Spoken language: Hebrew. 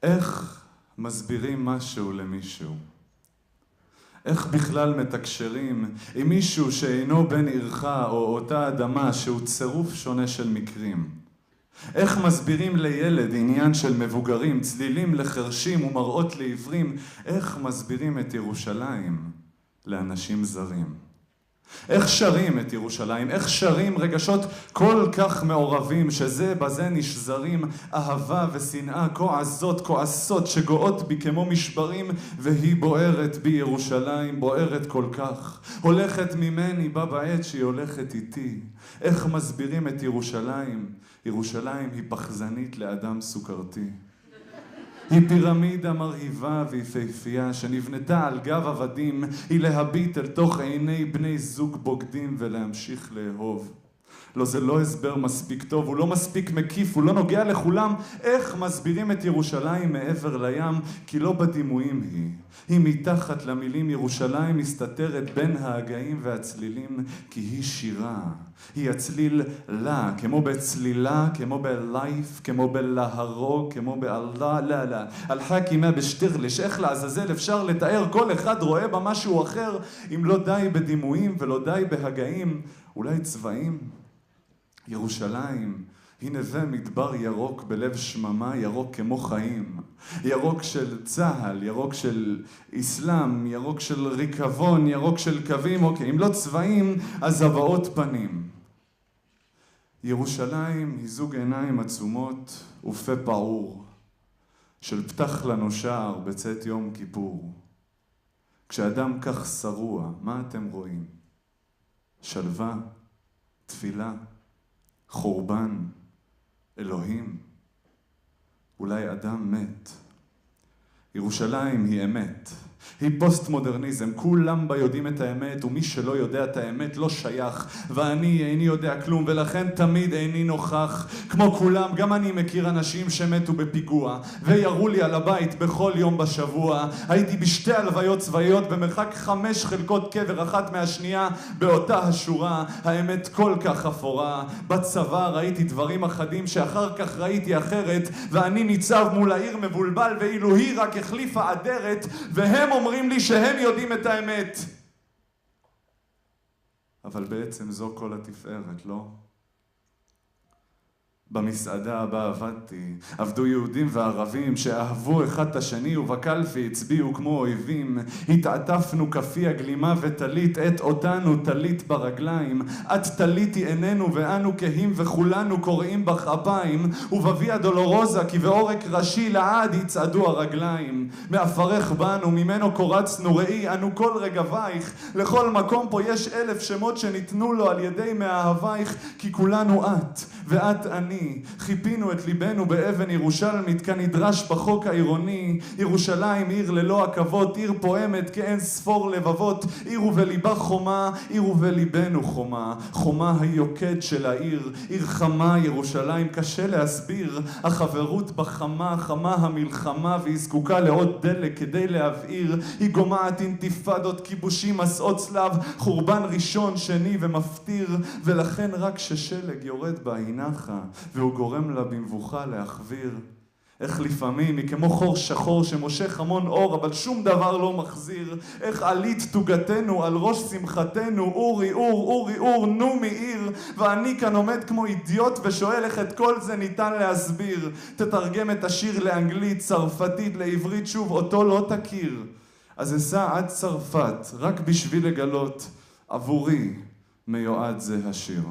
איך מסבירים משהו למישהו? איך בכלל מתקשרים עם מישהו שאינו בן עירך או אותה אדמה שהוא צירוף שונה של מקרים? איך מסבירים לילד עניין של מבוגרים, צלילים לחרשים ומראות לעיוורים? איך מסבירים את ירושלים לאנשים זרים? איך שרים את ירושלים? איך שרים רגשות כל כך מעורבים שזה בזה נשזרים אהבה ושנאה כה עזות, כועסות שגואות בי כמו משברים, והיא בוערת בי ירושלים, בוערת כל כך, הולכת ממני בה בעת שהיא הולכת איתי. איך מסבירים את ירושלים? ירושלים היא פחזנית לאדם סוכרתי. היא פירמידה מרהיבה ויפהפייה שנבנתה על גב עבדים, היא להביט אל תוך עיני בני זוג בוגדים ולהמשיך לאהוב. לא, זה לא הסבר מספיק טוב, הוא לא מספיק מקיף, הוא לא נוגע לכולם. איך מסבירים את ירושלים מעבר לים? כי לא בדימויים היא מתחת למילים. ירושלים מסתתרת בין ההגאים והצלילים, כי היא שירה. היא הצליל לה, כמו בצלילה, כמו בלייף, כמו בלהרוג, כמו באללה, לא, לא. אל-חכימה בשטרלש, איך לעזאזל אפשר לתאר? כל אחד רואה בה משהו אחר, אם לא די בדימויים ולא די בהגאים, אולי צבעים? ירושלים היא נווה מדבר ירוק בלב שממה, ירוק כמו חיים, ירוק של צהל, ירוק של אסלאם, ירוק של ריקבון, ירוק של קווים. אוקיי, אם לא צבעים אז הבעות פנים. ירושלים היא זוג עיניים עצומות ופה פעור של פתח לנו שער בצאת יום כיפור. כשאדם כך שרוע, מה אתם רואים? שלווה, תפילה, חורבן, אלוהים, אולי אדם מת. ירושלים היא אמת, היא פוסט-מודרניזם, כולם בה יודעים את האמת, ומי שלא יודע את האמת לא שייך, ואני איני יודע כלום, ולכן תמיד איני נוכח. כמו כולם, גם אני מכיר אנשים שמתו בפיגוע, ויראו לי על הבית בכל יום בשבוע. הייתי בשתי הלוויות צבאיות במרחק 5 חלקות קבר אחת מהשנייה באותה השורה. האמת כל כך אפורה. בצבא ראיתי דברים אחדים שאחר כך ראיתי אחרת, ואני ניצב מול העיר מבולבל, ואילו היא רק החליפה אדרת, והם אומרים לי שהם יודעים את האמת. אבל בעצם זו כל התפארת, לא? במסעדה הבאה עבדתי, עבדו יהודים וערבים שאהבו אחד את השני ובקלפי הצביעו כמו אויבים. התעטפנו כפי הגלימה ותלית את אותנו תלית ברגליים. את תליתי עינינו ואנו כהים וכולנו קוראים בך אפיים, ובוויה דולורוזה כי בעורק ראשי לעד יצעדו הרגליים. מאפרך בנו ממנו קורצנו ראי אנו כל רגבייך. לכל מקום פה יש 1000 שמות שניתנו לו על ידי מאהבייך, כי כולנו את ואת אני. חיפינו את ליבנו באבן ירושלמית כנדרש בחוק העירוני. ירושלים עיר ללא עכבות, עיר פועמת כאין ספור לבבות, עיר ובליבה חומה, עיר ובליבנו חומה. חומה היוקד של העיר, עיר חמה ירושלים, קשה להסביר. החברות בחמה, חמה המלחמה, והיא זקוקה לעוד דלק כדי להבעיר. היא גומעת אינתיפדות, כיבושים, מסעות צלב, חורבן ראשון, שני ומפתיר, ולכן רק ששלג יורד בה היא נחה, והוא גורם לה במבוכה להחביר. איך לפעמים היא כמו חור שחור שמושך המון אור אבל שום דבר לא מחזיר. איך עלית תוגתנו על ראש שמחתנו, אורי אור, אורי אור, נו מעיר. ואני כאן עומד כמו אידיוט ושואל איך את כל זה ניתן להסביר. תתרגם את השיר לאנגלית, צרפתית, לעברית, שוב אותו לא תכיר. אז אסע עד צרפת רק בשביל לגלות עבורי מיועד זה השיר.